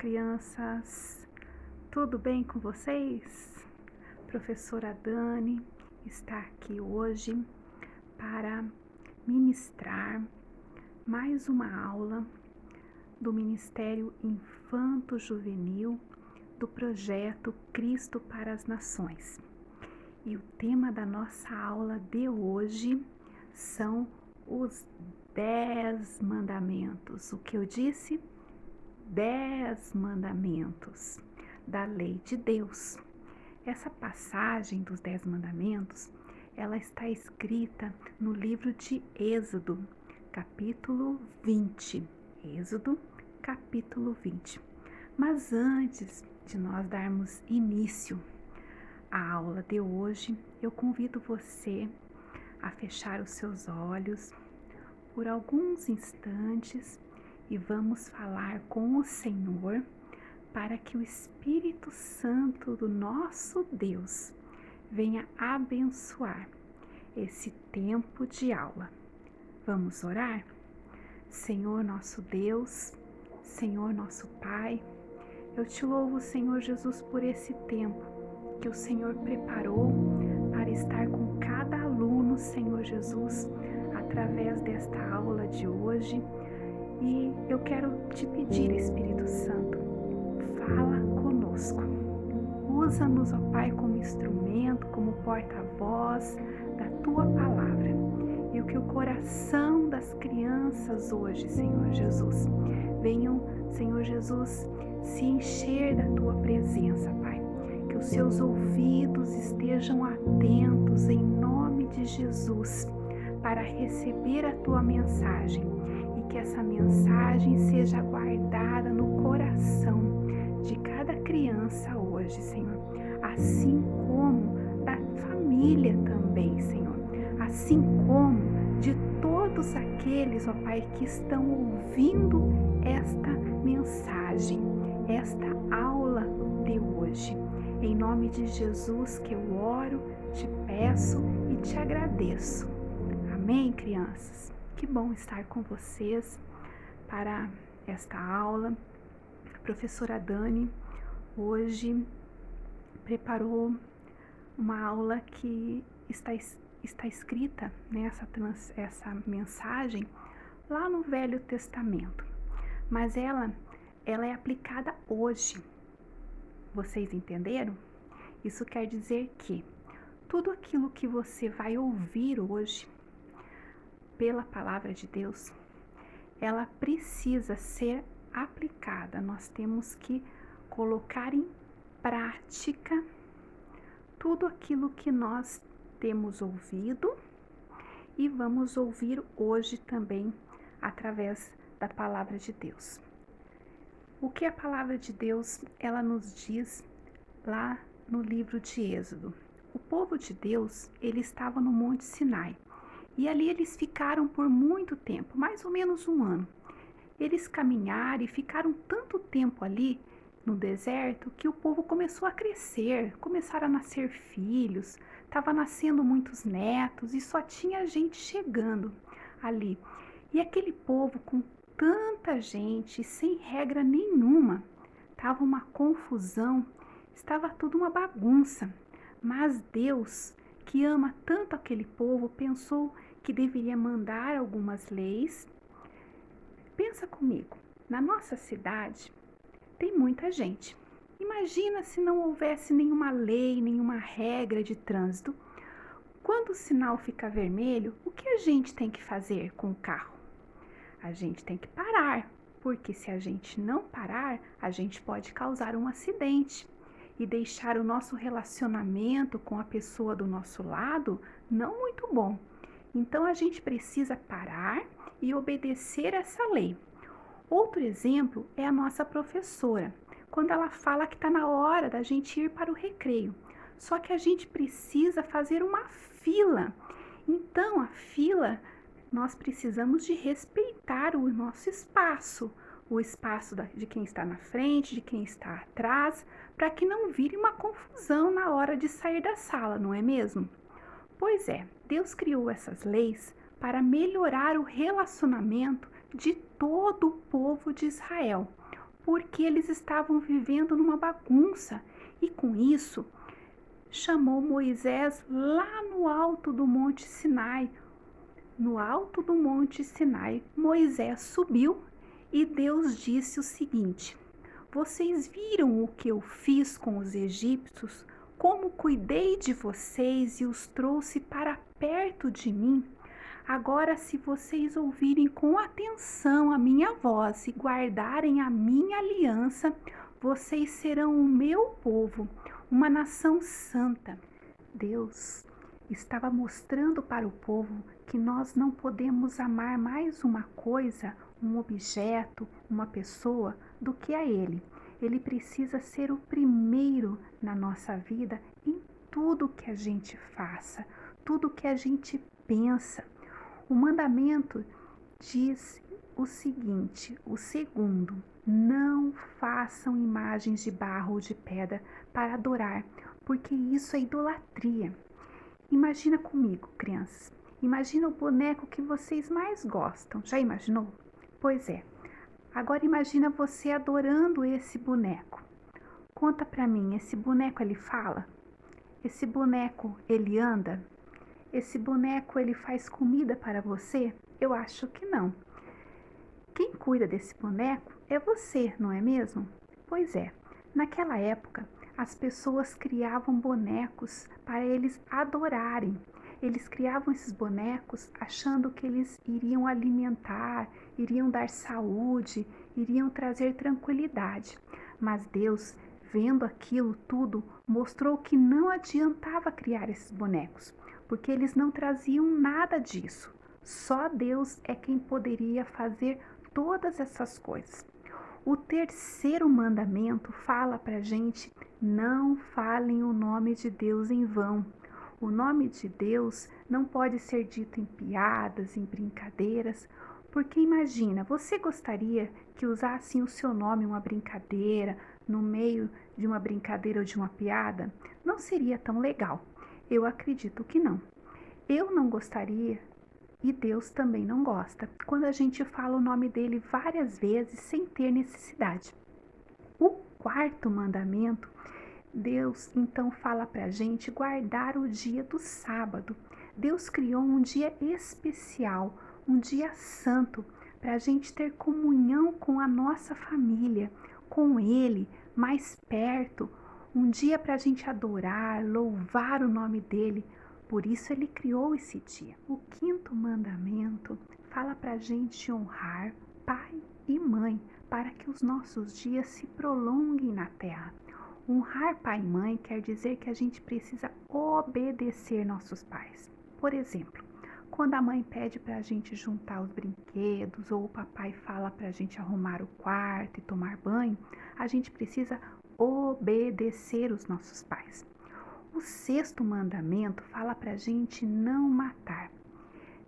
crianças! Tudo bem com vocês? Professora Dani está aqui hoje para ministrar mais uma aula do Ministério Infanto-Juvenil do projeto Cristo para as Nações. E o tema da nossa aula de hoje são os 10 mandamentos. O que eu disse? 10 mandamentos da lei de Deus. Essa passagem dos 10 mandamentos, ela está escrita no livro de Êxodo, capítulo 20. Êxodo, capítulo 20. Mas antes de nós darmos início à aula de hoje, eu convido você a fechar os seus olhos por alguns instantes e vamos falar com o Senhor para que o Espírito Santo do nosso Deus venha abençoar esse tempo de aula. Vamos orar? Senhor nosso Deus, Senhor nosso Pai, eu te louvo, Senhor Jesus, por esse tempo que o Senhor preparou para estar com cada aluno, Senhor Jesus, através desta aula de hoje. E eu quero te pedir, Espírito Santo, fala conosco. Usa-nos, ó Pai, como instrumento, como porta-voz da Tua Palavra. E o que o coração das crianças hoje, Senhor Jesus, venham, Senhor Jesus, se encher da Tua presença, Pai. Que os seus ouvidos estejam atentos em nome de Jesus para receber a Tua mensagem. Que essa mensagem seja guardada no coração de cada criança hoje, Senhor, assim como da família também, Senhor, assim como de todos aqueles, ó Pai, que estão ouvindo esta mensagem, esta aula de hoje. Em nome de Jesus que eu oro, te peço e te agradeço. Amém, crianças? Que bom estar com vocês para esta aula. A professora Dani hoje preparou uma aula que está escrita, né, essa mensagem lá no Velho Testamento, mas ela é aplicada hoje. Vocês entenderam? Isso quer dizer que tudo aquilo que você vai ouvir hoje pela palavra de Deus, ela precisa ser aplicada. Nós temos que colocar em prática tudo aquilo que nós temos ouvido e vamos ouvir hoje também através da palavra de Deus. O que a palavra de Deus ela nos diz lá no livro de Êxodo? O povo de Deus, ele estava no Monte Sinai. E ali eles ficaram por muito tempo, mais ou menos um ano. Eles caminharam e ficaram tanto tempo ali no deserto que o povo começou a crescer, começaram a nascer filhos, estava nascendo muitos netos e só tinha gente chegando ali. E aquele povo com tanta gente, sem regra nenhuma, estava uma confusão, estava tudo uma bagunça. Mas Deus, que ama tanto aquele povo, pensou que deveria mandar algumas leis. Pensa comigo, na nossa cidade tem muita gente. Imagina se não houvesse nenhuma lei, nenhuma regra de trânsito. Quando o sinal fica vermelho, o que a gente tem que fazer com o carro? A gente tem que parar, porque se a gente não parar, a gente pode causar um acidente e deixar o nosso relacionamento com a pessoa do nosso lado não muito bom. Então, a gente precisa parar e obedecer essa lei. Outro exemplo é a nossa professora, quando ela fala que está na hora da gente ir para o recreio. Só que a gente precisa fazer uma fila. Então, a fila, nós precisamos de respeitar o nosso espaço, o espaço de quem está na frente, de quem está atrás, para que não vire uma confusão na hora de sair da sala, não é mesmo? Pois é, Deus criou essas leis para melhorar o relacionamento de todo o povo de Israel. porque eles estavam vivendo numa bagunça. E com isso, chamou Moisés lá no alto do Monte Sinai. No alto do Monte Sinai, Moisés subiu e Deus disse o seguinte: Vocês viram o que eu fiz com os egípcios? Como cuidei de vocês e os trouxe para perto de mim? Agora, se vocês ouvirem com atenção a minha voz e guardarem a minha aliança, vocês serão o meu povo, uma nação santa. Deus estava mostrando para o povo que nós não podemos amar mais uma coisa, um objeto, uma pessoa, do que a Ele. Ele precisa ser o primeiro na nossa vida em tudo que a gente faça, tudo que a gente pensa. O mandamento diz o seguinte, o segundo: não façam imagens de barro ou de pedra para adorar, porque isso é idolatria. Imagina comigo, crianças. Imagina o boneco que vocês mais gostam. Já imaginou? Pois é. Agora imagina você adorando esse boneco. Conta pra mim, esse boneco ele fala? Esse boneco ele anda? Esse boneco ele faz comida para você? Eu acho que não. Quem cuida desse boneco é você, não é mesmo? Pois é. Naquela época, as pessoas criavam bonecos para eles adorarem. Eles criavam esses bonecos achando que eles iriam alimentar, iriam dar saúde, iriam trazer tranquilidade. Mas Deus, vendo aquilo tudo, mostrou que não adiantava criar esses bonecos, porque eles não traziam nada disso. Só Deus é quem poderia fazer todas essas coisas. O terceiro mandamento fala para a gente: não falem o nome de Deus em vão. O nome de Deus não pode ser dito em piadas, em brincadeiras, porque imagina, você gostaria que usassem o seu nome em uma brincadeira, no meio de uma brincadeira ou de uma piada? Não seria tão legal. Eu acredito que não. Eu não gostaria e Deus também não gosta quando a gente fala o nome dele várias vezes sem ter necessidade. O quarto mandamento, Deus então fala para a gente guardar o dia do sábado. Deus criou um dia especial, um dia santo, para a gente ter comunhão com a nossa família, com Ele, mais perto. Um dia para a gente adorar, louvar o nome dele. Por isso ele criou esse dia. O quinto mandamento fala para a gente honrar pai e mãe, para que os nossos dias se prolonguem na terra. Honrar pai e mãe quer dizer que a gente precisa obedecer nossos pais. Por exemplo, quando a mãe pede para a gente juntar os brinquedos ou o papai fala para a gente arrumar o quarto e tomar banho, a gente precisa obedecer os nossos pais. O sexto mandamento fala para a gente não matar.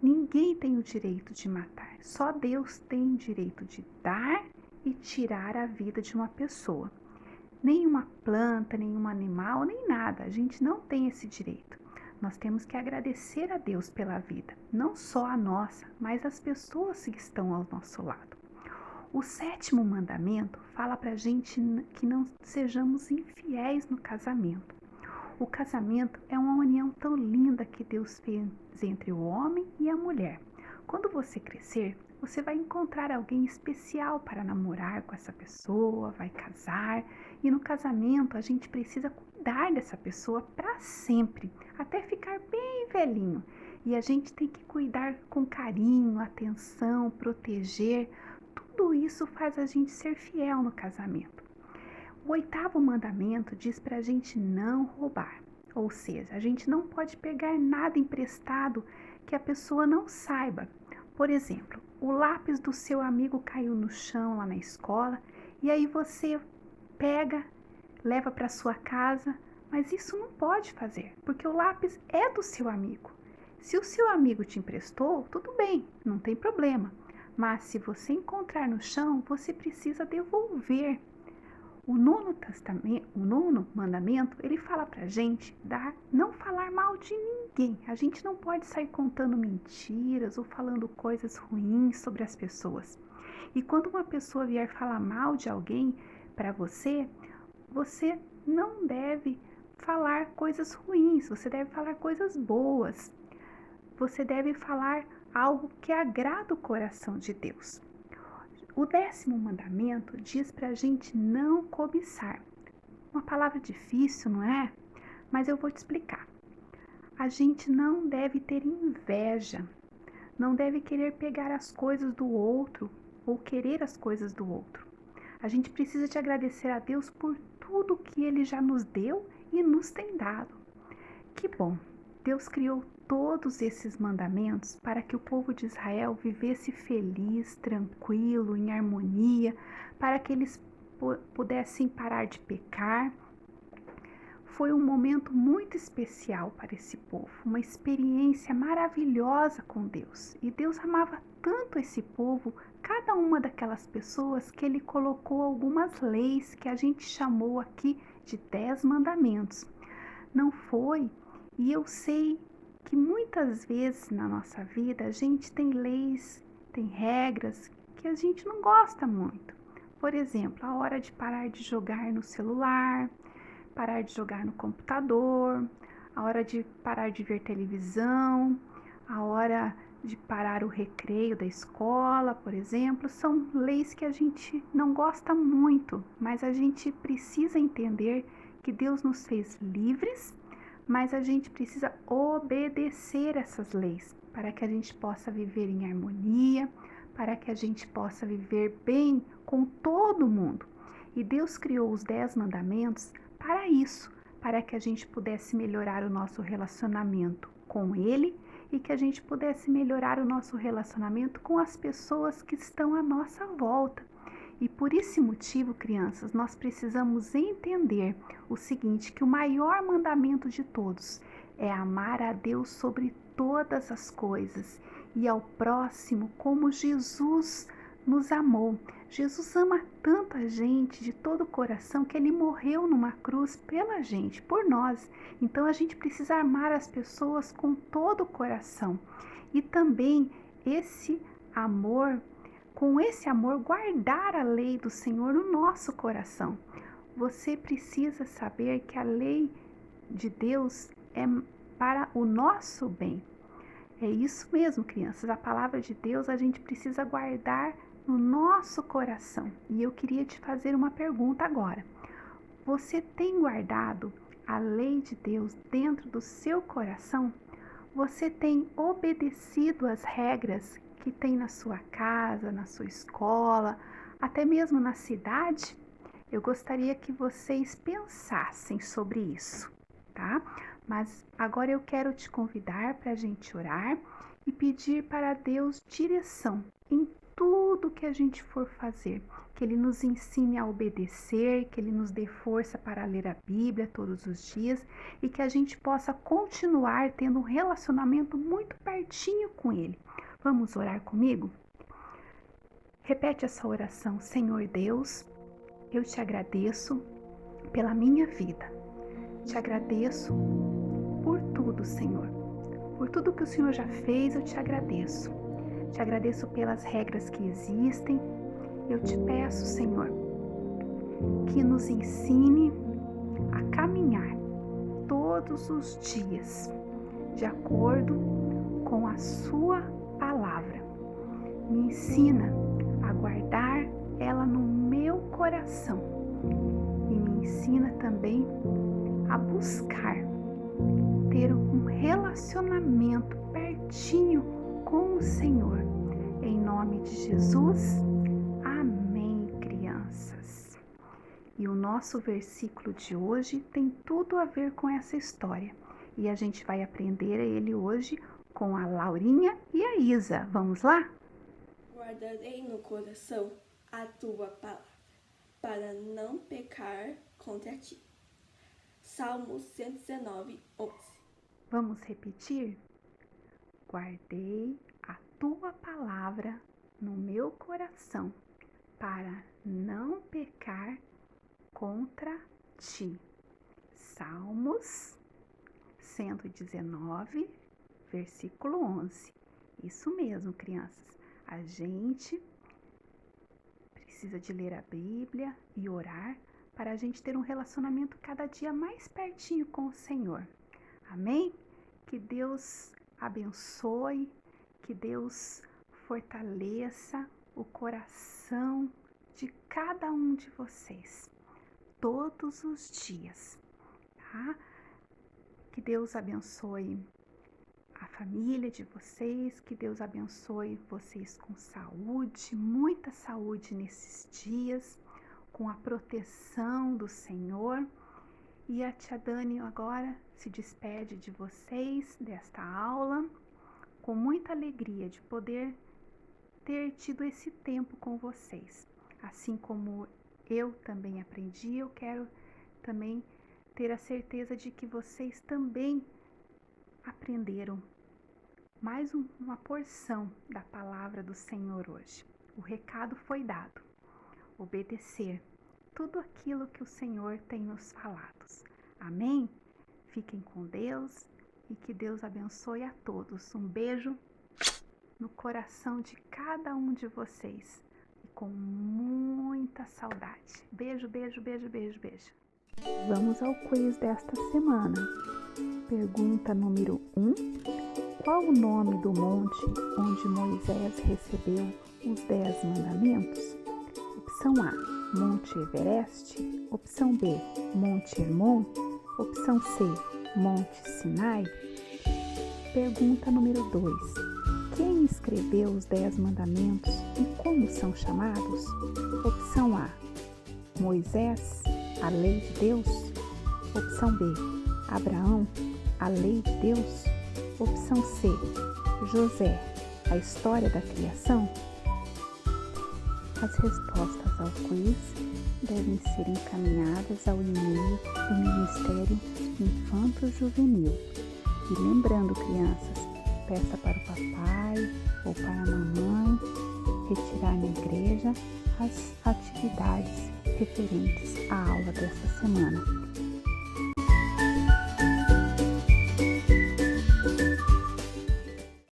Ninguém tem o direito de matar, só Deus tem o direito de dar e tirar a vida de uma pessoa. Nenhuma planta, nenhum animal, nem nada, a gente não tem esse direito. Nós temos que agradecer a Deus pela vida, não só a nossa, mas as pessoas que estão ao nosso lado. O sétimo mandamento fala para a gente que não sejamos infiéis no casamento. O casamento é uma união tão linda que Deus fez entre o homem e a mulher. Quando você crescer, você vai encontrar alguém especial para namorar com essa pessoa, vai casar. E no casamento a gente precisa cuidar dessa pessoa para sempre, até ficar bem velhinho. E a gente tem que cuidar com carinho, atenção, proteger. Tudo isso faz a gente ser fiel no casamento. O oitavo mandamento diz para a gente não roubar, ou seja, a gente não pode pegar nada emprestado que a pessoa não saiba. Por exemplo, o lápis do seu amigo caiu no chão lá na escola e aí você pega, leva para sua casa, mas isso não pode fazer, porque o lápis é do seu amigo. Se o seu amigo te emprestou, tudo bem, não tem problema, mas se você encontrar no chão, você precisa devolver. O nono mandamento, ele fala pra gente não falar mal de ninguém. A gente não pode sair contando mentiras ou falando coisas ruins sobre as pessoas. E quando uma pessoa vier falar mal de alguém para você, você não deve falar coisas ruins, você deve falar coisas boas. Você deve falar algo que agrada o coração de Deus. O 10º mandamento diz para a gente não cobiçar. Uma palavra difícil, não é? Mas eu vou te explicar. A gente não deve ter inveja, não deve querer pegar as coisas do outro ou querer as coisas do outro. A gente precisa de agradecer a Deus por tudo que Ele já nos deu e nos tem dado. Que bom! Deus criou todos esses mandamentos para que o povo de Israel vivesse feliz, tranquilo, em harmonia, para que eles pudessem parar de pecar. Foi um momento muito especial para esse povo, uma experiência maravilhosa com Deus. E Deus amava tanto esse povo, cada uma daquelas pessoas, que Ele colocou algumas leis que a gente chamou aqui de 10 mandamentos. Não foi? E eu sei que muitas vezes na nossa vida a gente tem leis, tem regras que a gente não gosta muito. Por exemplo, a hora de parar de jogar no celular, parar de jogar no computador, a hora de parar de ver televisão, a hora de parar o recreio da escola, por exemplo, são leis que a gente não gosta muito, mas a gente precisa entender que Deus nos fez livres, mas a gente precisa obedecer essas leis para que a gente possa viver em harmonia, para que a gente possa viver bem com todo mundo. E Deus criou os 10 mandamentos para isso, para que a gente pudesse melhorar o nosso relacionamento com Ele e que a gente pudesse melhorar o nosso relacionamento com as pessoas que estão à nossa volta. E por esse motivo, crianças, nós precisamos entender o seguinte, que o maior mandamento de todos é amar a Deus sobre todas as coisas e ao próximo como Jesus nos amou. Jesus ama tanto a gente de todo o coração que Ele morreu numa cruz pela gente, por nós. Então a gente precisa amar as pessoas com todo o coração. E também com esse amor, guardar a lei do Senhor no nosso coração. Você precisa saber que a lei de Deus é para o nosso bem. É isso mesmo, crianças. A palavra de Deus a gente precisa guardar no nosso coração. E eu queria te fazer uma pergunta agora. Você tem guardado a lei de Deus dentro do seu coração? Você tem obedecido às regras que tem na sua casa, na sua escola, até mesmo na cidade? Eu gostaria que vocês pensassem sobre isso, tá? Mas agora eu quero te convidar para a gente orar e pedir para Deus direção em tudo que a gente for fazer, que Ele nos ensine a obedecer, que Ele nos dê força para ler a Bíblia todos os dias e que a gente possa continuar tendo um relacionamento muito pertinho com Ele. Vamos orar comigo? Repete essa oração. Senhor Deus, eu te agradeço pela minha vida. Te agradeço por tudo, Senhor. Por tudo que o Senhor já fez, eu te agradeço. Te agradeço pelas regras que existem. Eu te peço, Senhor, que nos ensine a caminhar todos os dias de acordo com a sua palavra. Me ensina a guardar ela no meu coração e me ensina também a buscar ter um relacionamento pertinho com o Senhor. Em nome de Jesus, amém, crianças. E o nosso versículo de hoje tem tudo a ver com essa história. E a gente vai aprender ele hoje com a Laurinha e a Isa. Vamos lá? Guardarei no coração a tua palavra, para não pecar contra ti. Salmos 119, 11. Vamos repetir? Guardei a tua palavra no meu coração, para não pecar contra ti. Salmos 119, versículo 11. Isso mesmo, crianças. A gente precisa de ler a Bíblia e orar para a gente ter um relacionamento cada dia mais pertinho com o Senhor. Amém? Que Deus abençoe, que Deus fortaleça o coração de cada um de vocês, todos os dias, tá? Que Deus abençoe a família de vocês, que Deus abençoe vocês com saúde, muita saúde nesses dias, com a proteção do Senhor. E a tia Dani agora se despede de vocês desta aula, com muita alegria de poder ter tido esse tempo com vocês. Assim como eu também aprendi, eu quero também ter a certeza de que vocês também aprenderam mais uma porção da palavra do Senhor hoje. O recado foi dado. Obedecer tudo aquilo que o Senhor tem nos falado. Amém? Fiquem com Deus e que Deus abençoe a todos. Um beijo no coração de cada um de vocês e com muita saudade. Beijo, beijo, beijo, beijo, beijo. Vamos ao quiz desta semana. Pergunta número 1. Qual o nome do monte onde Moisés recebeu os 10 mandamentos? Opção A, Monte Everest. Opção B, Monte Hermon. Opção C, Monte Sinai. Pergunta número 2. Quem escreveu os 10 mandamentos e como são chamados? Opção A, Moisés, a lei de Deus. Opção B, Abraão, a lei de Deus. Opção C, José, a história da criação. As respostas ao quiz devem ser encaminhadas ao e-mail do Ministério Infanto-Juvenil. E lembrando, crianças, peça para o papai ou para a mamãe retirar na igreja as atividades referentes à aula desta semana.